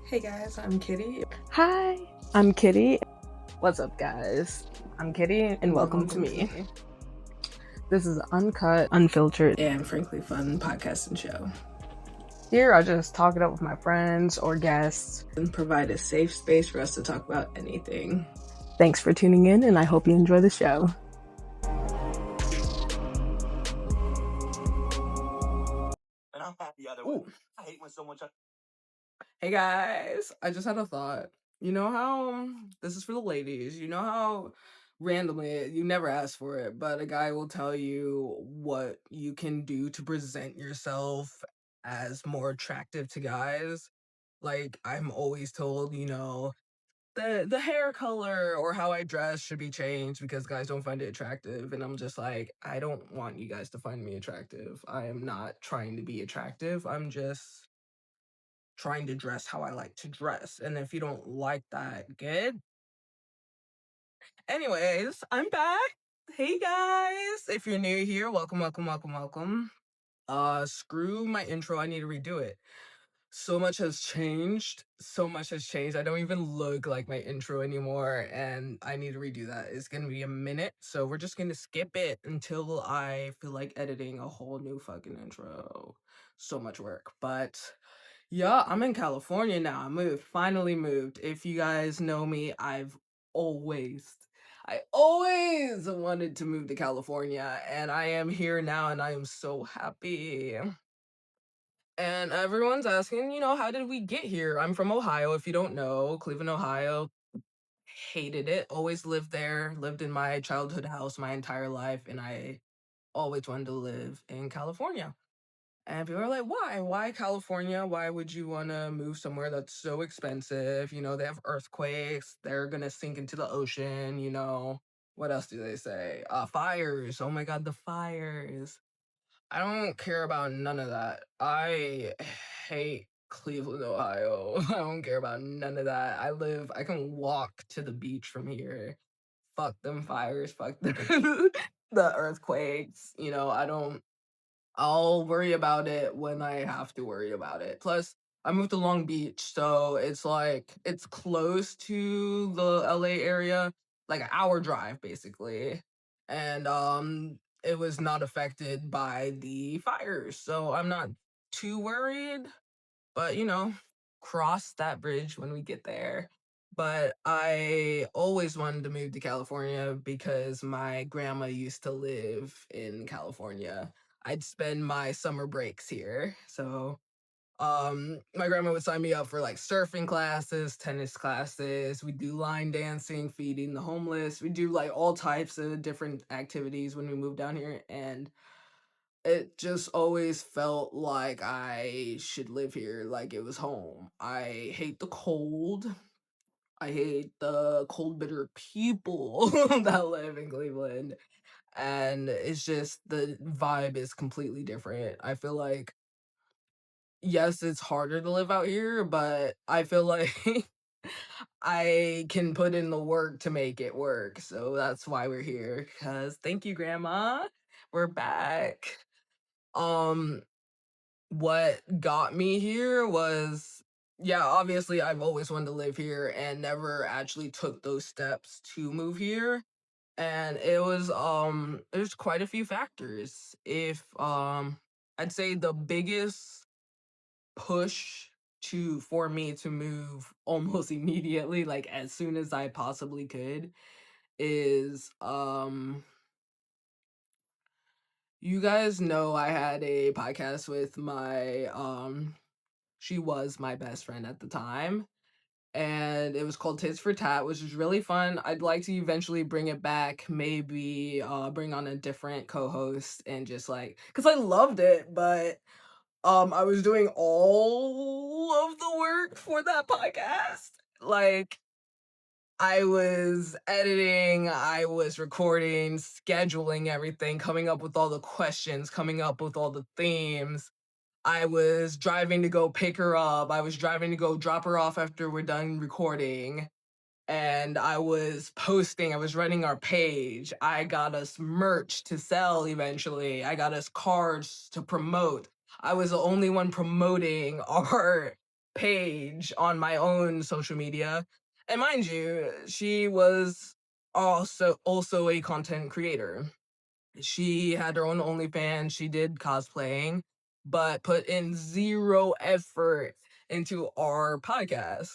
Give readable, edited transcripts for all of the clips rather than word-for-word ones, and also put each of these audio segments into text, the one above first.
Hey guys, I'm Kitty. Hi, I'm Kitty. What's up, guys? I'm Kitty, and welcome to me. This is uncut, unfiltered, And frankly fun podcast and show. Here, I just talk it up with my friends or guests and provide a safe space for us to talk about anything. Thanks for tuning in, and I hope you enjoy the show. And I'm happy the other way. I hate when someone Hey guys, I just had a thought. You know how this is for the ladies. You know how randomly you never ask for it, but a guy will tell you what you can do to present yourself as more attractive to guys. Like I'm always told, the hair color or how I dress should be changed because guys don't find it attractive. And I'm just like, I don't want you guys to find me attractive. I am not trying to be attractive. I'm just trying to dress how I like to dress. And if you don't like that, good. Anyways, I'm back. Hey guys. If you're new here, welcome, welcome, welcome, welcome. Screw my intro. I need to redo it. So much has changed. So much has changed. I don't even look like my intro anymore, and I need to redo that. It's gonna be a minute, so we're just gonna skip it until I feel like editing a whole new fucking intro. So much work, but yeah, I'm in California now. Finally moved. If you guys know me, I always wanted to move to California, and I am here now, and I am so happy. And everyone's asking, how did we get here? I'm from Ohio, if you don't know, Cleveland, Ohio. Hated it. Always lived there, lived in my childhood house my entire life, and I always wanted to live in California. And people are like, why? Why California? Why would you want to move somewhere that's so expensive? They have earthquakes, they're going to sink into the ocean, What else do they say? Fires. Oh my God, the fires. I don't care about none of that. I hate Cleveland, Ohio. I don't care about none of that. I can walk to the beach from here. Fuck them fires, fuck the, the earthquakes. I'll worry about it when I have to worry about it. Plus, I moved to Long Beach, so it's close to the LA area, like an hour drive basically. And it was not affected by the fires, so I'm not too worried, but cross that bridge when we get there. But I always wanted to move to California because my grandma used to live in California. I'd spend my summer breaks here. So my grandma would sign me up for like surfing classes, tennis classes. We do line dancing, feeding the homeless. We do like all types of different activities when we moved down here, and it just always felt like I should live here, like it was home. I hate the cold. I hate the cold, bitter people that live in Cleveland. And it's just the vibe is completely different. I feel like, yes, it's harder to live out here, but I feel like I can put in the work to make it work. So that's why we're here. Because thank you, Grandma. We're back. Um, what got me here was, yeah, obviously I've always wanted to live here and never actually took those steps to move here. And there's quite a few factors. If I'd say the biggest push for me to move almost immediately, like as soon as I possibly could, is you guys know I had a podcast with my she was my best friend at the time, and it was called Tits for Tat, which was really fun. I'd like to eventually bring it back, maybe bring on a different co-host and just like, because I loved it, but I was doing all of the work for that podcast. Like, I was editing, I was recording, scheduling everything, coming up with all the questions, coming up with all the themes. I was driving to go pick her up. I was driving to go drop her off after we're done recording. And I was posting, I was running our page. I got us merch to sell eventually. I got us cards to promote. I was the only one promoting our page on my own social media. And mind you, she was also a content creator. She had her own OnlyFans, she did cosplaying, but put in zero effort into our podcast.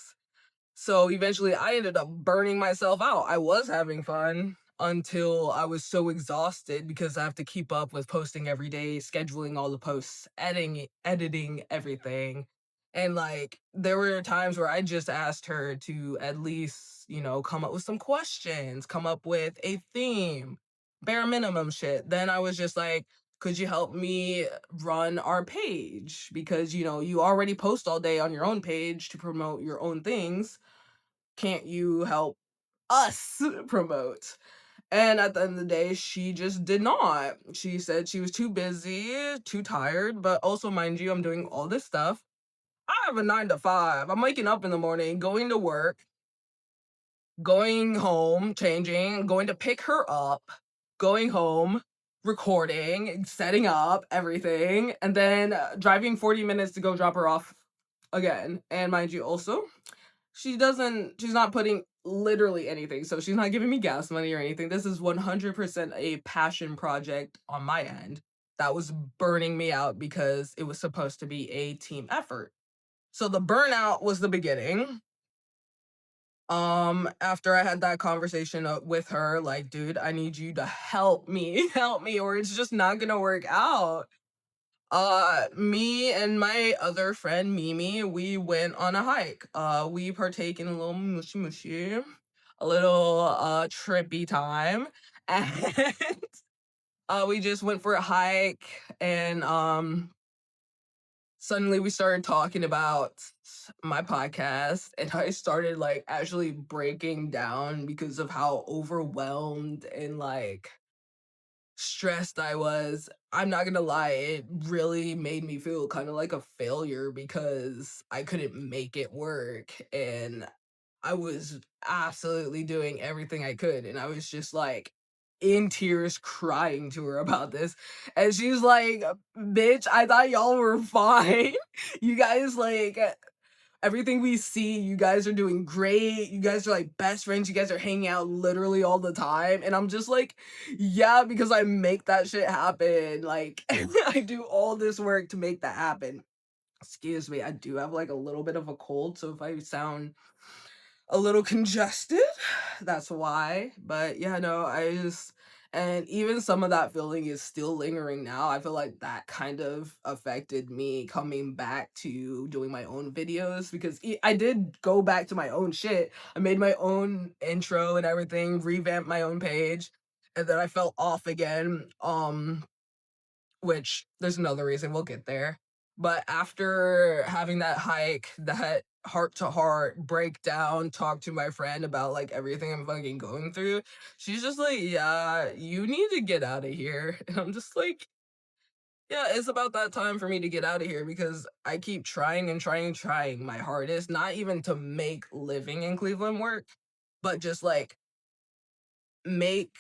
So eventually I ended up burning myself out. I was having fun until I was so exhausted because I have to keep up with posting every day, scheduling all the posts, editing everything. And like there were times where I just asked her to at least, come up with some questions, come up with a theme, bare minimum shit. Then I was just like, could you help me run our page? Because, you already post all day on your own page to promote your own things. Can't you help us promote? And at the end of the day, she just did not. She said she was too busy, too tired, but also, mind you, I'm doing all this stuff. I have a 9 to 5. I'm waking up in the morning, going to work, going home, changing, going to pick her up, going home, recording, setting up everything, and then driving 40 minutes to go drop her off again. And mind you, also, she's not putting literally anything. So she's not giving me gas money or anything. This is 100% a passion project on my end that was burning me out because it was supposed to be a team effort. So the burnout was the beginning. After I had that conversation with her, like, dude, I need you to help me, help me, or it's just not gonna work out. Me and my other friend Mimi, we went on a hike. We partake in a little mushy mushy, a little trippy time, and we just went for a hike, and suddenly we started talking about my podcast, and I started like actually breaking down because of how overwhelmed and like stressed I was. I'm not gonna lie, it really made me feel kind of like a failure because I couldn't make it work, and I was absolutely doing everything I could, and I was just like in tears crying to her about this. And she's like, "Bitch, I thought y'all were fine. You guys like everything we see, you guys are doing great. You guys are like best friends. You guys are hanging out literally all the time." And I'm just like, yeah, because I make that shit happen. Like, I do all this work to make that happen. Excuse me, I do have like a little bit of a cold. So if I sound a little congested, that's why. But yeah, no, and even some of that feeling is still lingering now. I feel like that kind of affected me coming back to doing my own videos because I did go back to my own shit. I made my own intro and everything, revamped my own page, and then I fell off again. Which there's another reason, we'll get there. But after having that hike, that heart to heart breakdown, talk to my friend about like everything I'm fucking going through, she's just like, yeah, you need to get out of here. And I'm just like, yeah, it's about that time for me to get out of here because I keep trying and trying and trying my hardest, not even to make living in Cleveland work, but just like make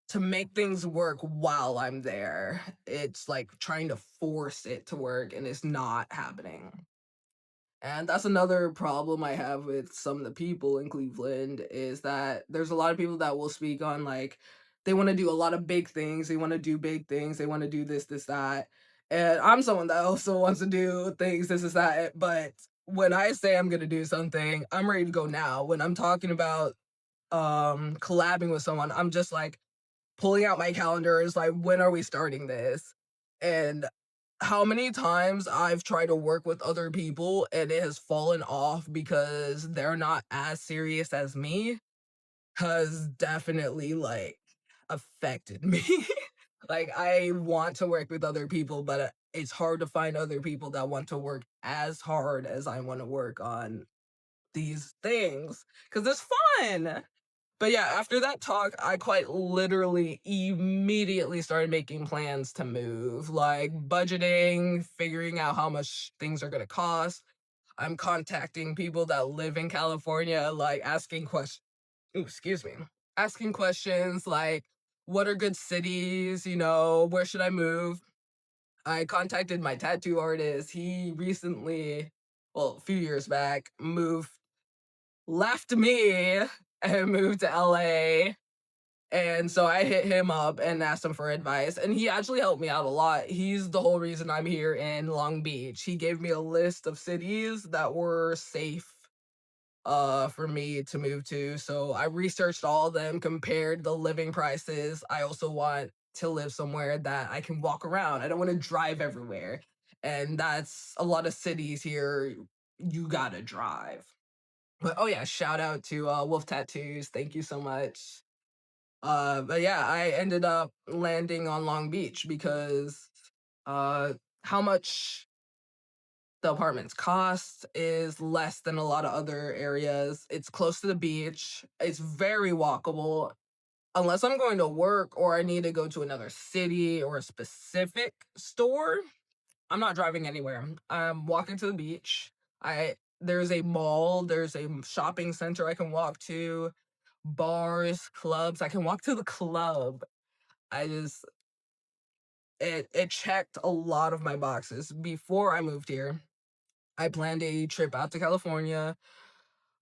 to make things work while I'm there. It's like trying to force it to work and it's not happening. And that's another problem I have with some of the people in Cleveland is that there's a lot of people that will speak on like they want to do a lot of big things, they want to do big things, they want to do this, that. And I'm someone that also wants to do things, this, that. But when I say I'm gonna do something, I'm ready to go now. When I'm talking about collabing with someone, I'm just like pulling out my calendar is like, when are we starting this? And how many times I've tried to work with other people and it has fallen off because they're not as serious as me has definitely like affected me. Like, I want to work with other people, but it's hard to find other people that want to work as hard as I want to work on these things because it's fun. But yeah, after that talk, I quite literally immediately started making plans to move, like budgeting, figuring out how much things are gonna cost. I'm contacting people that live in California, like asking questions. Excuse me. Asking questions like, what are good cities? Where should I move? I contacted my tattoo artist. He recently, well, a few years back, left me and moved to LA. And so I hit him up and asked him for advice, and he actually helped me out a lot. He's the whole reason I'm here in Long Beach. He gave me a list of cities that were safe for me to move to. So I researched all of them, compared the living prices. I also want to live somewhere that I can walk around. I don't want to drive everywhere. And that's a lot of cities here, you gotta drive. But oh yeah, shout out to Wolf Tattoos. Thank you so much. But yeah, I ended up landing on Long Beach because how much the apartments cost is less than a lot of other areas. It's close to the beach. It's very walkable. Unless I'm going to work or I need to go to another city or a specific store, I'm not driving anywhere. I'm walking to the beach. There's a mall, there's a shopping center I can walk to, bars, clubs. I can walk to the club. I just it checked a lot of my boxes. Before I moved here, I planned a trip out to California.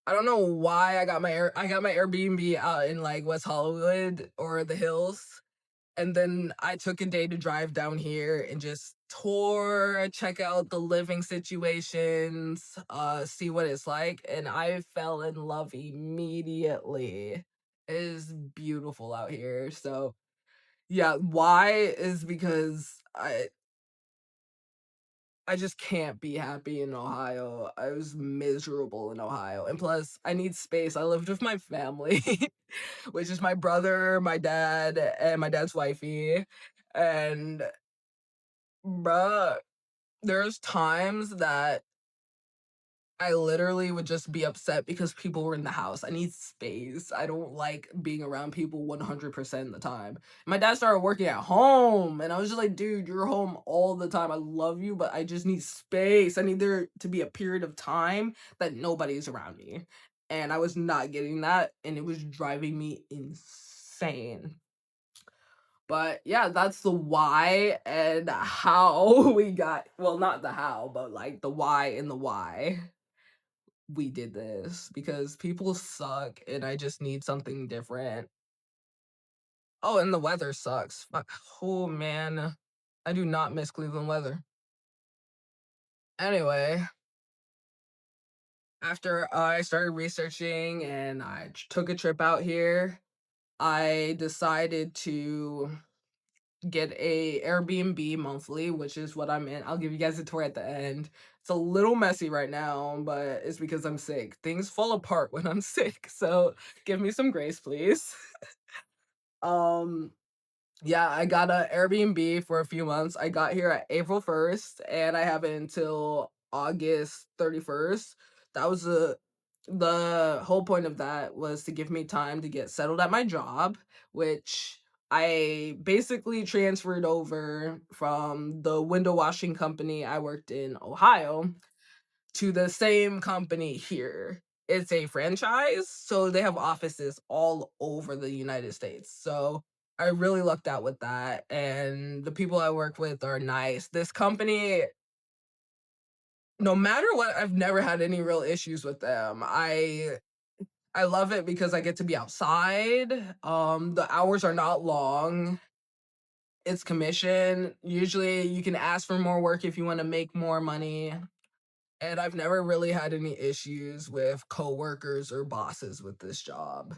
I don't know why I got my Airbnb out in like West Hollywood or the hills. And then I took a day to drive down here and just tour, check out the living situations, see what it's like. And I fell in love immediately. It is beautiful out here. So yeah, why is because I just can't be happy in Ohio. I was miserable in Ohio. And plus, I need space. I lived with my family, which is my brother, my dad, and my dad's wifey. And bruh, there's times that I literally would just be upset because people were in the house. I need space. I don't like being around people 100% of the time. My dad started working at home, and I was just like, dude, you're home all the time. I love you, but I just need space. I need there to be a period of time that nobody's around me. And I was not getting that, and it was driving me insane. But yeah, that's the why and how we got, well, not the how, but like the why and the why we did this, because people suck and I just need something different. Oh, and the weather sucks. Fuck. Oh man, I do not miss Cleveland weather. Anyway, after I started researching and I took a trip out here, I decided to get a Airbnb monthly, which is what I'm in. I'll give you guys a tour at the end. It's a little messy right now, but it's because I'm sick. Things fall apart when I'm sick, so give me some grace, please. um yeah, I got a Airbnb for a few months. I got here at April 1st and I have it until August 31st. That was the whole point of that was to give me time to get settled at my job, which I basically transferred over from the window washing company I worked in Ohio to the same company here. It's a franchise, so they have offices all over the United States. So I really lucked out with that, and the people I work with are nice. This company, no matter what, I've never had any real issues with them. I love it because I get to be outside. The hours are not long. It's commission. Usually you can ask for more work if you want to make more money. And I've never really had any issues with coworkers or bosses with this job.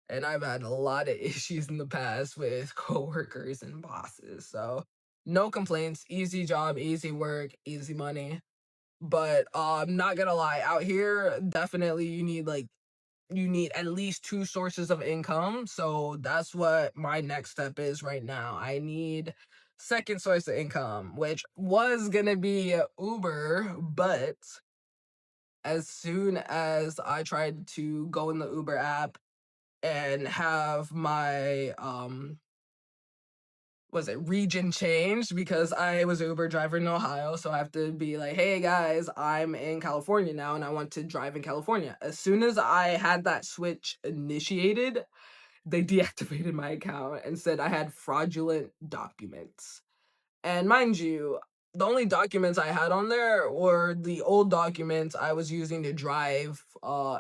And I've had a lot of issues in the past with coworkers and bosses. So no complaints. Easy job, easy work, easy money. But I'm not gonna lie, out here, definitely you need at least two sources of income. So that's what my next step is right now. I need second source of income, which was gonna be Uber, but as soon as I tried to go in the Uber app and have my was it region changed, because I was an Uber driver in Ohio, so I have to be like, hey guys, I'm in California now and I want to drive in California. As soon as I had that switch initiated, they deactivated my account and said I had fraudulent documents. And mind you, the only documents I had on there were the old documents I was using to drive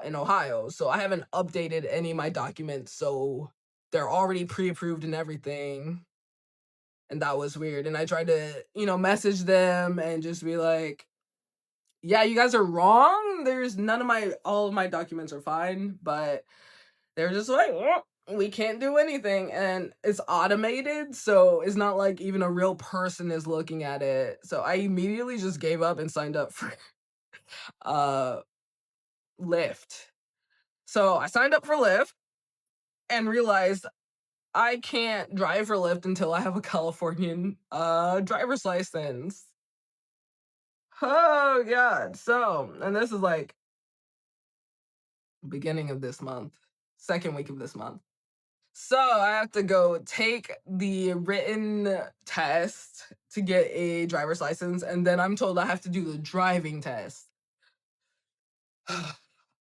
in Ohio. So I haven't updated any of my documents, so they're already pre-approved and everything. And that was weird. And I tried to, message them and just be like, yeah, you guys are wrong. There's all of my documents are fine, but they're just like, we can't do anything. And it's automated, so it's not like even a real person is looking at it. So I immediately just gave up and signed up for uh Lyft. So I signed up for Lyft and realized I can't drive for Lyft until I have a Californian driver's license. Oh god. So, and this is like beginning of this month, second week of this month. So I have to go take the written test to get a driver's license, and then I'm told I have to do the driving test.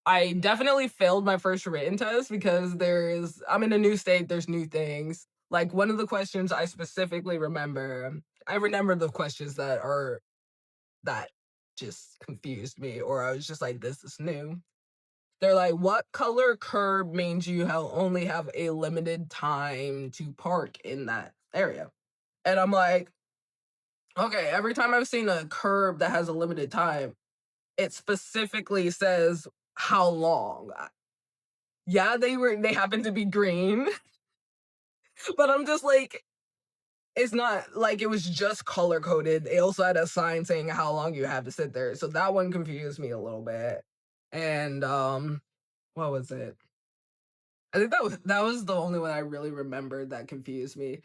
I definitely failed my first written test because I'm in a new state, there's new things. Like one of the questions I specifically remember, I remember the questions that just confused me, or I was just like, this is new. They're like, what color curb means you only have a limited time to park in that area? And I'm like, okay, every time I've seen a curb that has a limited time, it specifically says how long. Yeah, they happen to be green, but I'm just like, it's not like it was just color coded. They also had a sign saying how long you have to sit there. So that one confused me a little bit. And what was it? I think that was the only one I really remembered that confused me.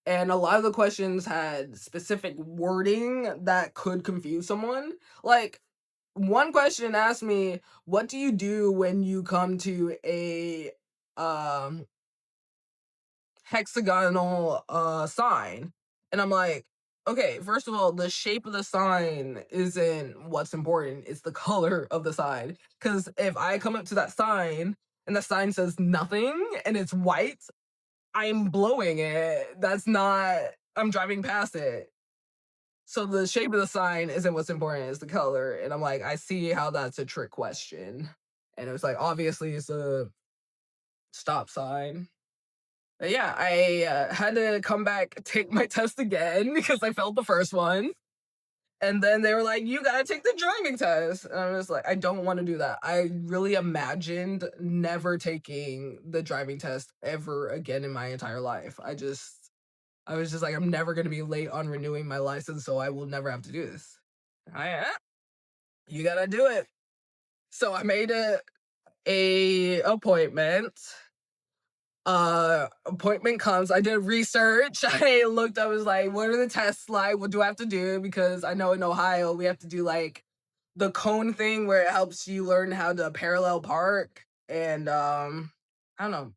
And a lot of the questions had specific wording that could confuse someone. Like one question asked me, "What do you do when you come to a um hexagonal sign?" And I'm like, "Okay, first of all, the shape of the sign isn't what's important, it's the color of the sign. Cuz if I come up to that sign and the sign says nothing and it's white, I'm blowing it. That's not I'm driving past it. So the shape of the sign isn't what's important, it's the color." And I'm like, I see how that's a trick question. And it was like, obviously it's a stop sign. But yeah, I had to come back, take my test again because I failed the first one. And then they were like, you gotta take the driving test. And I was like, I don't want to do that. I really imagined never taking the driving test ever again in my entire life. I was just like, I'm never gonna be late on renewing my license, so I will never have to do this. You gotta do it. So I made a appointment. Appointment comes. I did research. I looked. I was like, what are the tests like? What do I have to do? Because I know in Ohio we have to do like the cone thing where it helps you learn how to parallel park. And I don't know.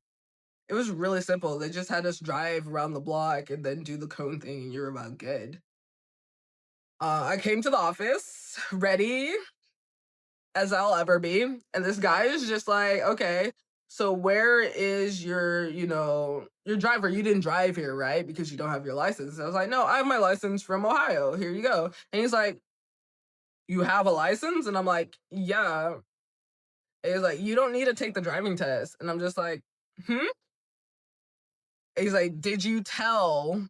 It was really simple. They just had us drive around the block and then do the cone thing, and you're about good. I came to the office ready as I'll ever be, and this guy is just like, okay, so where is your driver? You didn't drive here, right? Because you don't have your license. And I was like, no, I have my license from Ohio. Here you go. And he's like, you have a license? And I'm like, yeah. And he's like, you don't need to take the driving test. And I'm just like, hmm? And he's like, did you tell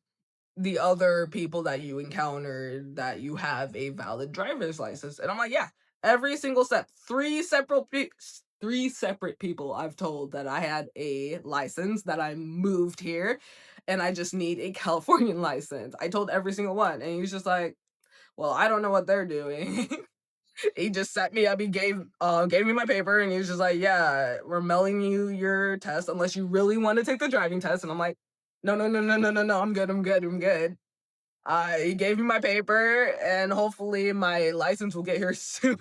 the other people that you encountered that you have a valid driver's license? And I'm like, yeah, every single step. Three separate people I've told that I had a license, that I moved here and I just need a Californian license. I told every single one, and he was just like, well, I don't know what they're doing. He just set me up. He gave me my paper, and he was just like, yeah, we're mailing you your test unless you really want to take the driving test. And I'm like, no, no, no, no, no, no, no, I'm good, I'm good, I'm good. He gave me my paper, and hopefully my license will get here soon.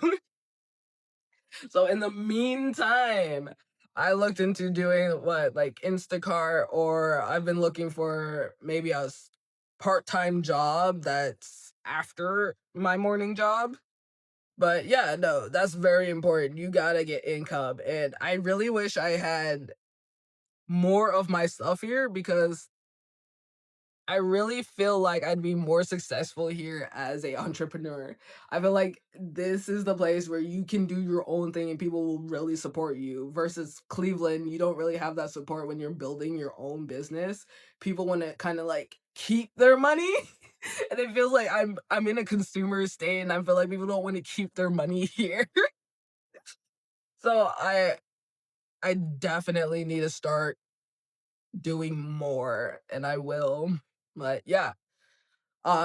So in the meantime, I looked into doing like Instacart, or I've been looking for maybe a part-time job that's after my morning job. But yeah, no, that's very important. You gotta get income. And I really wish I had more of my stuff here because I really feel like I'd be more successful here as a entrepreneur. I feel like this is the place where you can do your own thing and people will really support you versus Cleveland. You don't really have that support when you're building your own business. People want to kind of like keep their money. And it feels like I'm in a consumer state and I feel like people don't want to keep their money here. So I definitely need to start doing more and I will. But yeah.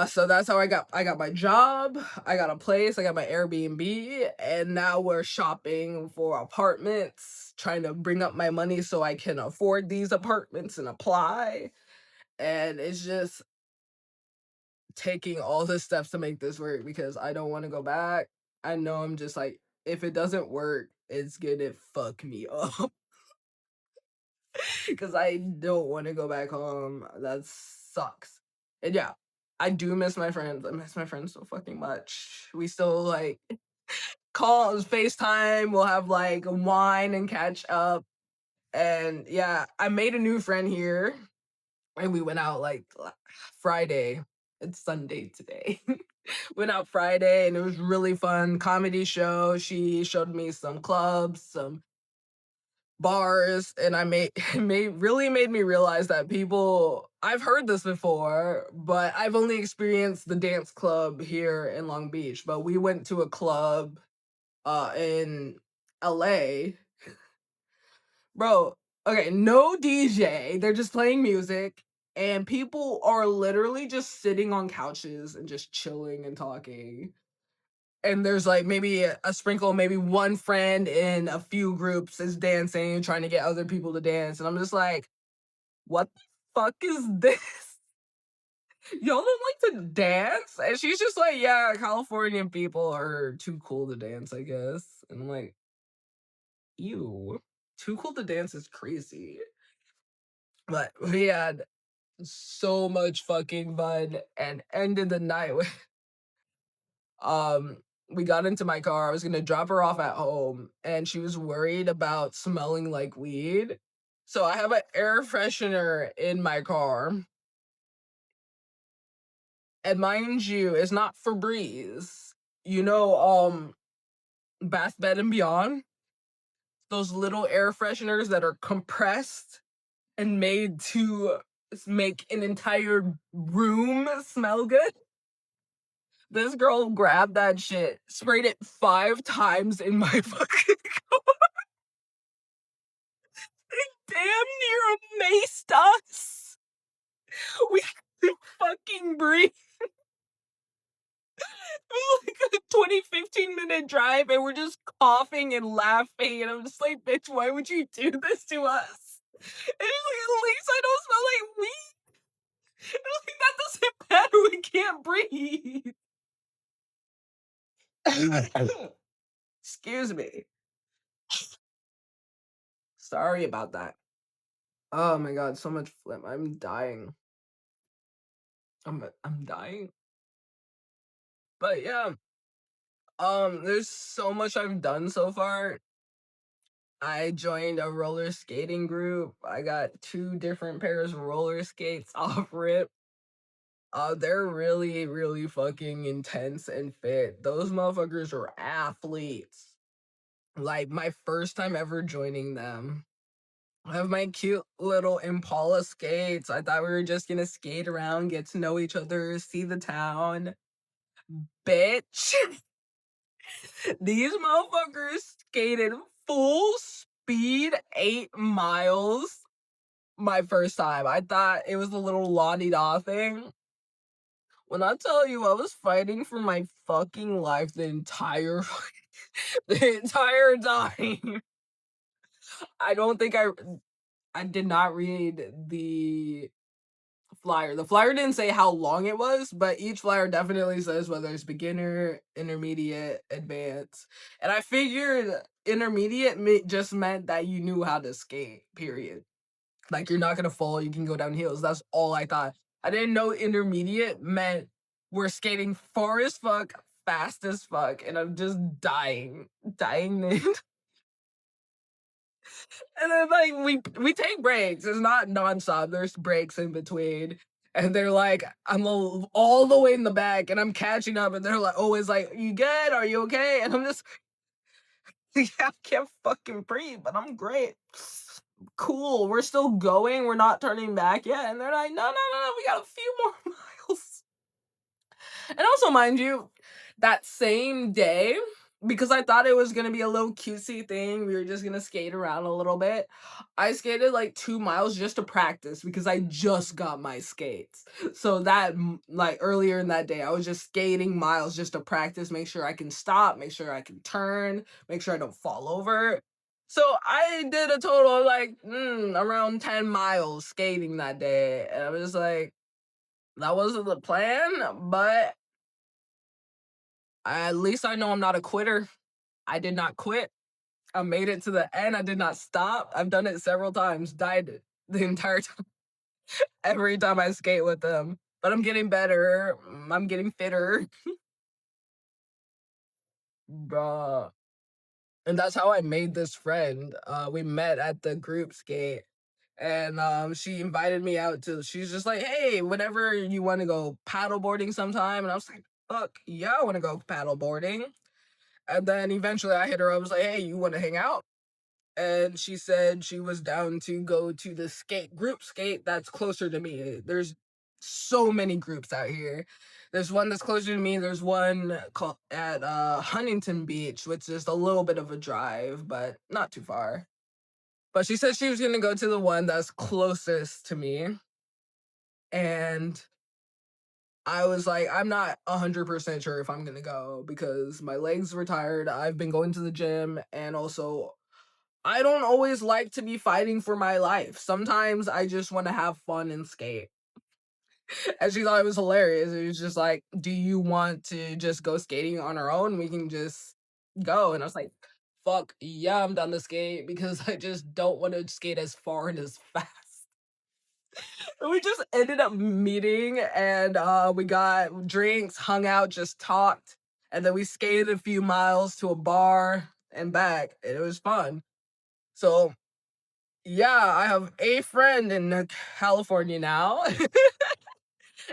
So that's how I got my job, I got a place, I got my Airbnb, and now we're shopping for apartments, trying to bring up my money so I can afford these apartments and apply. And it's just taking all the steps to make this work because I don't want to go back. I know I'm just like, if it doesn't work, it's gonna fuck me up. Because I don't want to go back home. That sucks. And yeah, I do miss my friends. I miss my friends so fucking much. We still like call, FaceTime. We'll have like wine and catch up. And yeah, I made a new friend here, and we went out like Friday. It's Sunday today. Went out Friday, and it was really fun. Comedy show. She showed me some clubs, some bars, and I made really made me realize that people, I've heard this before, but I've only experienced the dance club here in Long Beach. But we went to a club in LA. Bro, okay, no DJ. They're just playing music and people are literally just sitting on couches and just chilling and talking. And there's like maybe a sprinkle, maybe one friend in a few groups is dancing, trying to get other people to dance. And I'm just like, what the fuck is this? Y'all don't like to dance? And she's just like, yeah, Californian people are too cool to dance, I guess. And I'm like, ew. Too cool to dance is crazy. But we had so much fucking fun and ended the night with um we got into my car. I was gonna drop her off at home and she was worried about smelling like weed. So I have an air freshener in my car. And mind you, it's not Febreze. You know, Bath Bed and Beyond? Those little air fresheners that are compressed and made to make an entire room smell good. This girl grabbed that shit, sprayed it 5 times in my fucking damn near maced us. We couldn't fucking breathe. It was like a 20-15 minute drive and we're just coughing and laughing and I'm just like, bitch, why would you do this to us? And she's like, at least I don't smell like weed. And I'm like, that doesn't matter, we can't breathe. Excuse me. Sorry about that. Oh my god, so much phlegm. I'm dying. I'm dying. But yeah, there's so much I've done so far. I joined a roller skating group. I got 2 different pairs of roller skates off rip. They're really, really fucking intense and fit. Those motherfuckers are athletes. Like my first time ever joining them. I have my cute little Impala skates. I thought we were just gonna skate around, get to know each other, see the town. Bitch. These motherfuckers skated full speed 8 miles my first time. I thought it was a little la-di-da thing. When I tell you I was fighting for my fucking life the entire the entire time. I don't think I did not read the flyer. The flyer didn't say how long it was, but each flyer definitely says whether it's beginner, intermediate, advanced. And I figured intermediate just meant that you knew how to skate, period. Like you're not gonna fall, you can go down hills. That's all I thought. I didn't know intermediate meant we're skating far as fuck, fast as fuck, and I'm just dying. Dying. And then like we take breaks. It's not nonstop. There's breaks in between. And they're like, I'm all the way in the back and I'm catching up and they're like always like, you good? Are you okay? And I'm just yeah, I can't fucking breathe, but I'm great. Cool. We're still going. We're not turning back yet. And they're like, no, no, no, no, we got a few more miles. And also, mind you, that same day, because I thought it was gonna be a little cutesy thing, we were just gonna skate around a little bit. I skated like 2 miles just to practice because I just got my skates. So that like earlier in that day, I was just skating miles just to practice, make sure I can stop, make sure I can turn, make sure I don't fall over. So I did a total of like around 10 miles skating that day. And I was like, that wasn't the plan, but at least I know I'm not a quitter. I did not quit. I made it to the end. I did not stop. I've done it several times. Died the entire time. Every time I skate with them. But I'm getting better. I'm getting fitter. Bruh. And that's how I made this friend. We met at the group skate. And she invited me out to, she's just like, hey, whenever you want to go paddleboarding sometime. And I was like, fuck, yeah, I want to go paddleboarding. And then eventually I hit her. I was like, hey, you want to hang out? And she said she was down to go to the group skate that's closer to me. There's so many groups out here. There's one that's closer to me. There's one called at Huntington Beach, which is a little bit of a drive, but not too far. But she said she was gonna go to the one that's closest to me. And I was like, I'm not 100% sure if I'm gonna go because my legs were tired. I've been going to the gym, and also I don't always like to be fighting for my life. Sometimes I just want to have fun and skate. And she thought it was hilarious. It was just like, do you want to just go skating on our own? We can just go. And I was like, fuck, yeah, I'm done to skate because I just don't want to skate as far and as fast. And we just ended up meeting and we got drinks, hung out, just talked. And then we skated a few miles to a bar and back. And it was fun. So yeah, I have a friend in California now.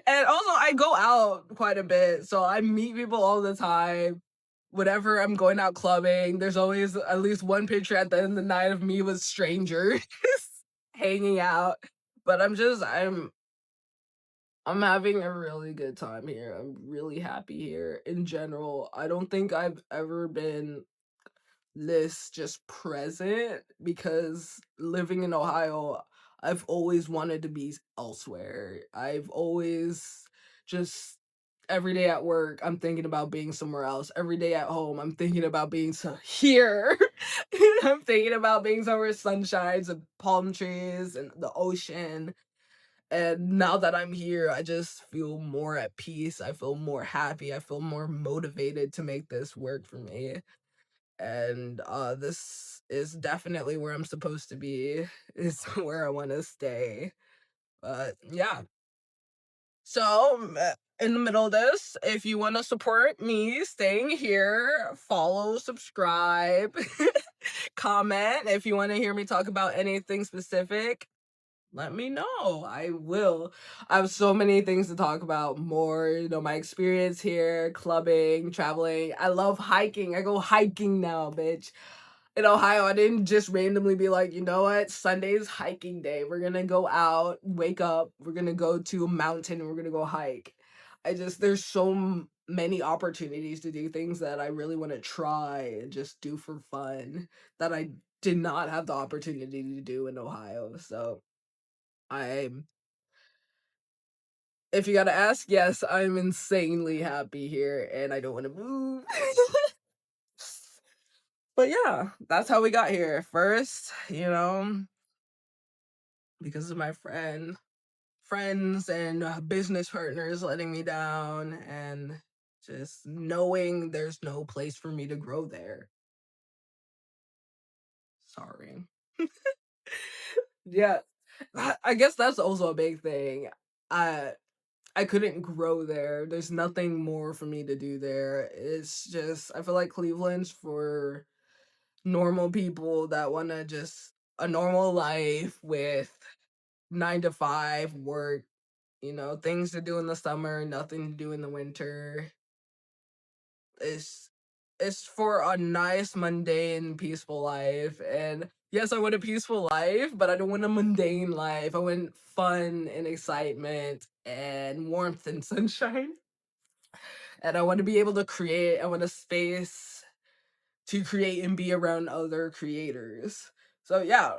And also I go out quite a bit, so I meet people all the time. Whenever I'm going out clubbing, there's always at least one picture at the end of the night of me with strangers hanging out. But I'm having a really good time here. I'm really happy here in general. I don't think I've ever been this just present because living in Ohio, I've always wanted to be elsewhere. I've always just every day at work, I'm thinking about being somewhere else. Every day at home, I'm thinking about being here. I'm thinking about being somewhere with sunshines and palm trees and the ocean. And now that I'm here, I just feel more at peace. I feel more happy. I feel more motivated to make this work for me. And this is definitely where I'm supposed to be. Is where I want to stay. But yeah. So in the middle of this, if you want to support me staying here, follow, subscribe, comment. If you want to hear me talk about anything specific, let me know. I will. I have so many things to talk about more, my experience here, clubbing, traveling. I love hiking. I go hiking now, bitch. In Ohio, I didn't just randomly be like, you know what? Sunday's hiking day. We're gonna go out, wake up, we're gonna go to a mountain and we're gonna go hike. There's so many opportunities to do things that I really want to try and just do for fun that I did not have the opportunity to do in Ohio. So I'm if you gotta ask, yes, I'm insanely happy here and I don't want to move. But yeah, that's how we got here. First, because of my friends and business partners letting me down and just knowing there's no place for me to grow there. Sorry. Yeah. I guess that's also a big thing. I I couldn't grow there. There's nothing more for me to do there. It's just I feel like Cleveland's for normal people that want to just a normal life with 9 to 5 work You know, things to do in the summer, nothing to do in the winter. It's it's for a nice, mundane, peaceful life. And yes, I want a peaceful life, but I don't want a mundane life. I want fun and excitement and warmth and sunshine. And I want to be able to create. I want a space to create and be around other creators. So yeah,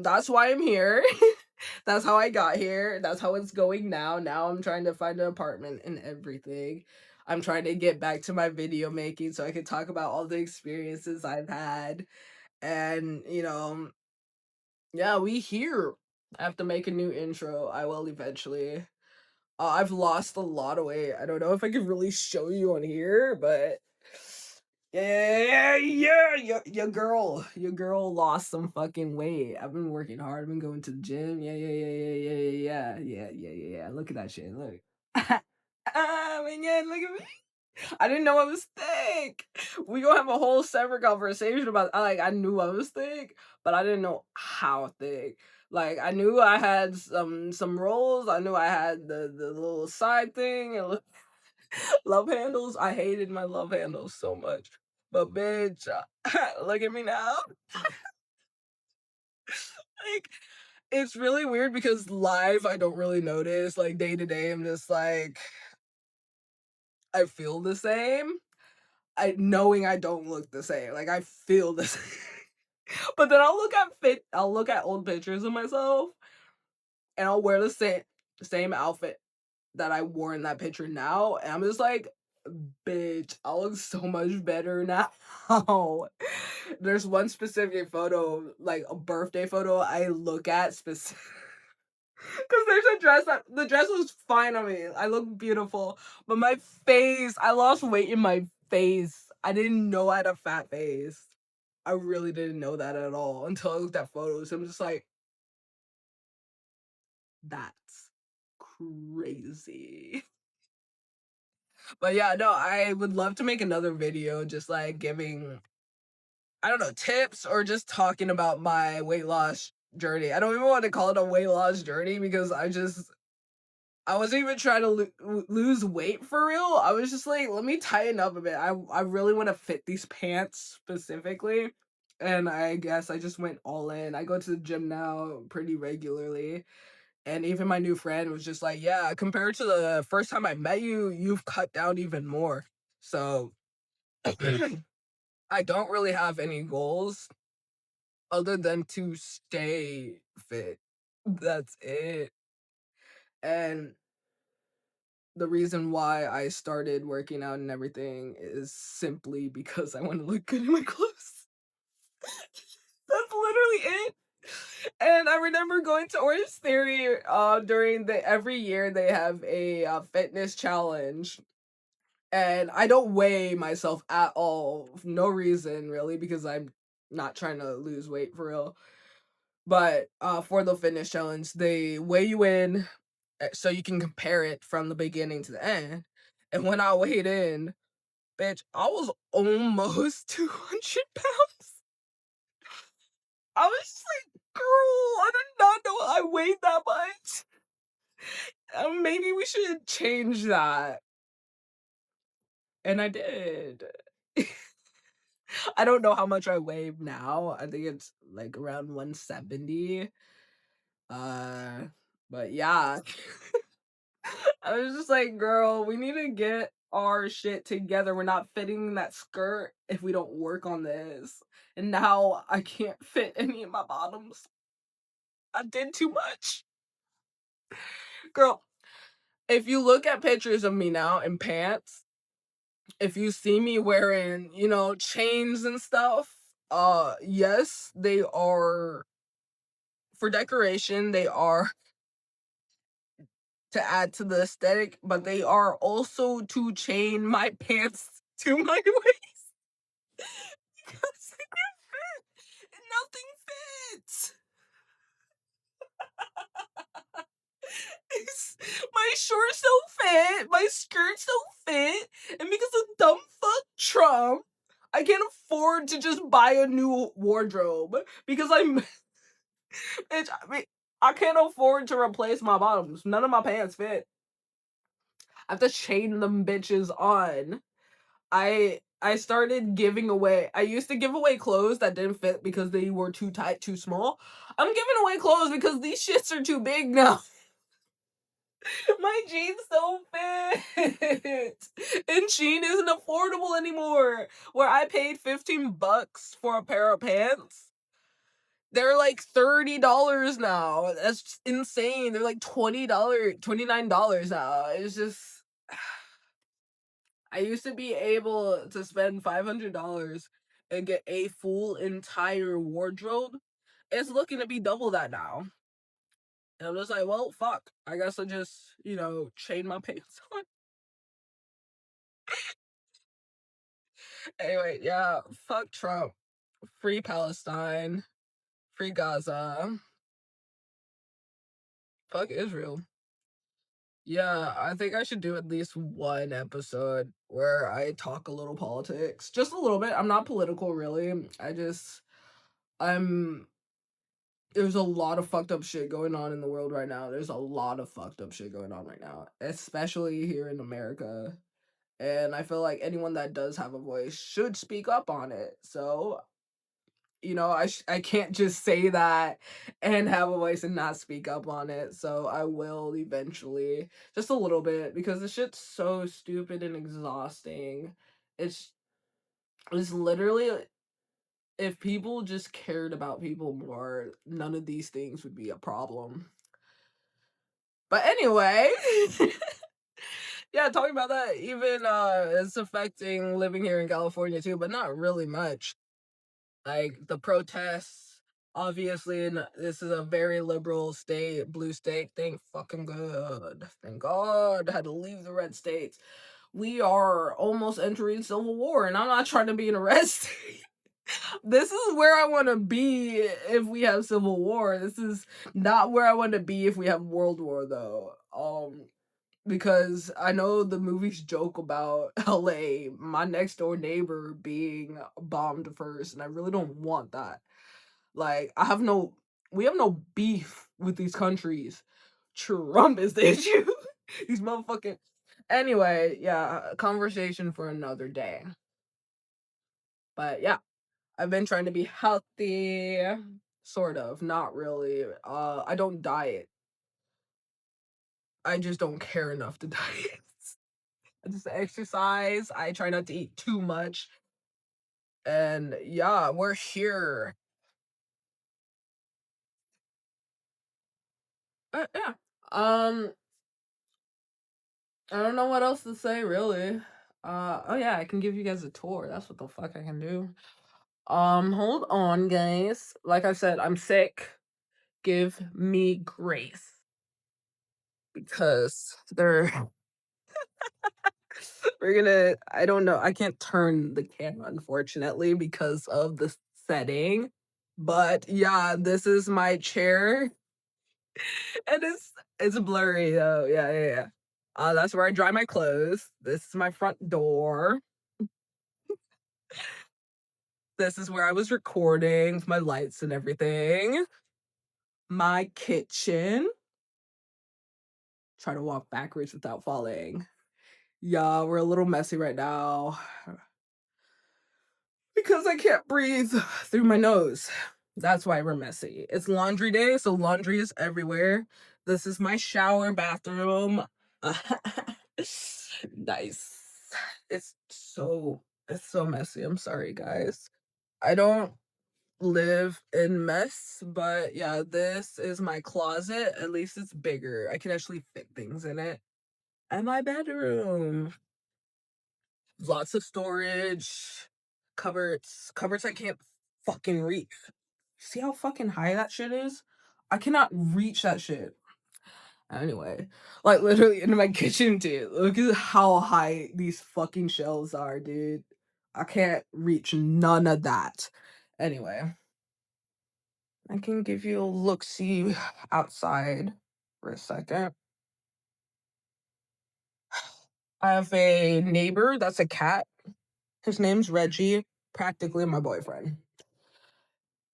that's why I'm here. That's how I got here. That's how it's going now. Now I'm trying to find an apartment and everything. I'm trying to get back to my video making so I can talk about all the experiences I've had. And, yeah, we here. I have to make a new intro. I will eventually. I've lost a lot of weight. I don't know if I can really show you on here, but yeah, your girl lost some fucking weight. I've been working hard. I've been going to the gym. Yeah. Look at that shit. Look. Oh my god, look at me. I didn't know I was thick. We gonna have a whole separate conversation about like I knew I was thick, but I didn't know how thick. Like I knew I had some rolls. I knew I had the little side thing and love handles. I hated my love handles so much. But bitch, look at me now. Like it's really weird because live I don't really notice. Like day to day, I'm just like I feel the same. I knowing I don't look the same. Like I feel the same. But then I'll look at old pictures of myself and I'll wear the same outfit that I wore in that picture now. And I'm just like, bitch, I look so much better now. There's one specific photo, like a birthday photo, I look at specific because there's a dress that the dress was fine on me. I look beautiful, but my face, I lost weight in my face. I didn't know I had a fat face. I really didn't know that at all until I looked at photos. I'm just like, that's crazy. But yeah, no, I would love to make another video just like giving, I don't know, tips or just talking about my weight loss journey. I don't even want to call it a weight loss journey because I wasn't even trying to lose weight for real. I was just like, let me tighten up a bit. I really want to fit these pants specifically. And I guess I just went all in. I go to the gym now pretty regularly. And even my new friend was just like, yeah, compared to the first time I met you, you've cut down even more. So I don't really have any goals other than to stay fit. That's it. And the reason why I started working out and everything is simply because I want to look good in my clothes. That's literally it. And I remember going to Orange Theory during the every year they have a fitness challenge. And I don't weigh myself at all. No reason really because I'm not trying to lose weight for real. But for the fitness challenge, they weigh you in so you can compare it from the beginning to the end. And when I weighed in, bitch, I was almost 200 pounds. I was just like, girl, I did not know I weighed that much. Maybe we should change that. And I did. I don't know how much I weigh now. I think it's like around 170. Uh, but yeah. I was just like, girl, we need to get our shit together. We're not fitting that skirt if we don't work on this. And now I can't fit any of my bottoms. I did too much. Girl, if you look at pictures of me now in pants, if you see me wearing, chains and stuff, yes, they are for decoration, they are to add to the aesthetic, but they are also to chain my pants to my waist because they don't fit and nothing fits. My shorts don't fit, my skirts don't fit, and because of dumb fuck Trump, I can't afford to just buy a new wardrobe because I'm bitch. I can't afford to replace my bottoms. None of my pants fit. I have to chain them bitches on. I started giving away. I used to give away clothes that didn't fit because they were too tight, too small. I'm giving away clothes because these shits are too big now. My jeans don't fit. And Shein isn't affordable anymore. Where I paid $15 for a pair of pants, they're like $30 now. That's insane. They're like $20, $29 now. It's just I used to be able to spend $500 and get a full entire wardrobe. It's looking to be double that now. And I'm just like, well, fuck. I guess I just, chain my pants on. Anyway, yeah, fuck Trump. Free Palestine. Free Gaza. Fuck Israel. Yeah, I think I should do at least one episode where I talk a little politics. Just a little bit. I'm not political, really. I'm. There's a lot of fucked up shit going on in the world right now. There's a lot of fucked up shit going on right now, especially here in America. And I feel like anyone that does have a voice should speak up on it. So, I can't just say that and have a voice and not speak up on it. So I will eventually, just a little bit, because the shit's so stupid and exhausting. It's it's literally, if people just cared about people more, none of these things would be a problem. But anyway, yeah, talking about that, even it's affecting living here in California too, but not really much. Like the protests, obviously, and this is a very liberal state, blue state. Thank fucking God. Thank God I had to leave the red states. We are almost entering civil war, and I'm not trying to be an arrest. This is where I want to be if we have civil war. This is not where I want to be if we have world war, though. Because I know the movies joke about LA, my next door neighbor, being bombed first, and I really don't want that. Like, we have no beef with these countries. Trump is the issue. These motherfucking. Anyway, yeah, conversation for another day. But yeah, I've been trying to be healthy, sort of, not really. I don't diet. I just don't care enough to diet. I just exercise. I try not to eat too much. And yeah, we're here. Yeah. I don't know what else to say really. Oh yeah, I can give you guys a tour. That's what the fuck I can do. Hold on, guys. Like I said, I'm sick. Give me grace. Because I don't know. I can't turn the camera, unfortunately, because of the setting. But yeah, this is my chair. And it's blurry though. Yeah, yeah, yeah. That's where I dry my clothes. This is my front door. This is where I was recording with my lights and everything. My kitchen. Try to walk backwards without falling. Yeah, we're a little messy right now because I can't breathe through my nose. That's why we're messy. It's laundry day, so laundry is everywhere. This is my shower bathroom. Nice. It's so messy. I'm sorry, guys. I don't live in mess, but yeah, this is my closet. At least it's bigger. I can actually fit things in it. And my bedroom. Lots of storage. Cupboards I can't fucking reach. See how fucking high that shit is? I cannot reach that shit. Anyway, like literally in my kitchen, dude. Look at how high these fucking shelves are, dude. I can't reach none of that. Anyway, I can give you a look-see outside for a second. I have a neighbor that's a cat. His name's Reggie, practically my boyfriend.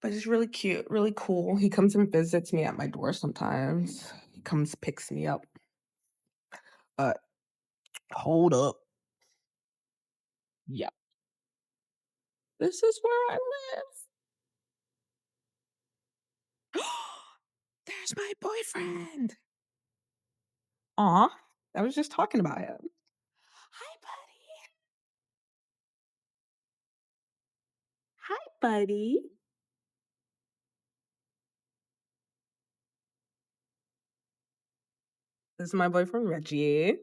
But he's really cute, really cool. He comes and visits me at my door sometimes. He comes, picks me up. But hold up. Yep. This is where I live. There's my boyfriend. Aw, I was just talking about him. Hi, buddy. Hi, buddy. This is my boyfriend, Reggie.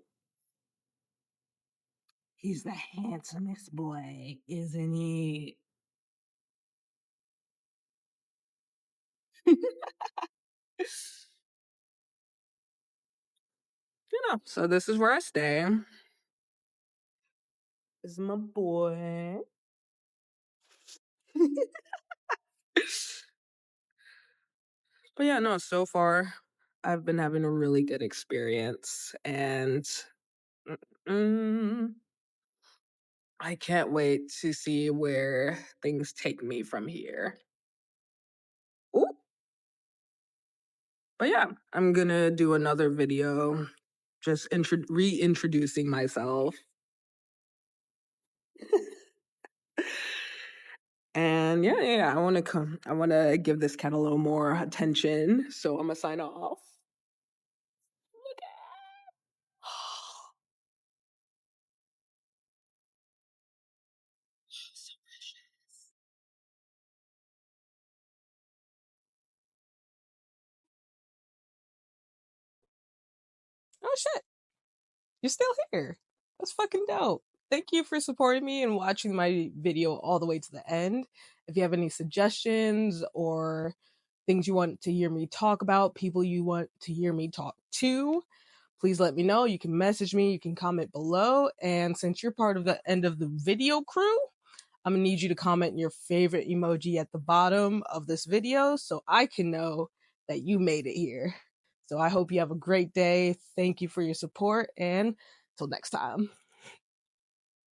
He's the handsomest boy, isn't he? Yeah, so this is where I stay. This is my boy. But yeah, no, so far I've been having a really good experience and mm, I can't wait to see where things take me from here. Ooh. But yeah, I'm gonna do another video just reintroducing myself. And yeah, I want to give this cat a little more attention. So I'm gonna sign off. Look at she's so precious. Oh shit, you're still here. That's fucking dope. Thank you for supporting me and watching my video all the way to the end. If you have any suggestions or things you want to hear me talk about, people you want to hear me talk to, please let me know. You can message me, you can comment below. And since you're part of the end of the video crew, I'm gonna need you to comment your favorite emoji at the bottom of this video so I can know that you made it here. So I hope you have a great day. Thank you for your support, and till next time.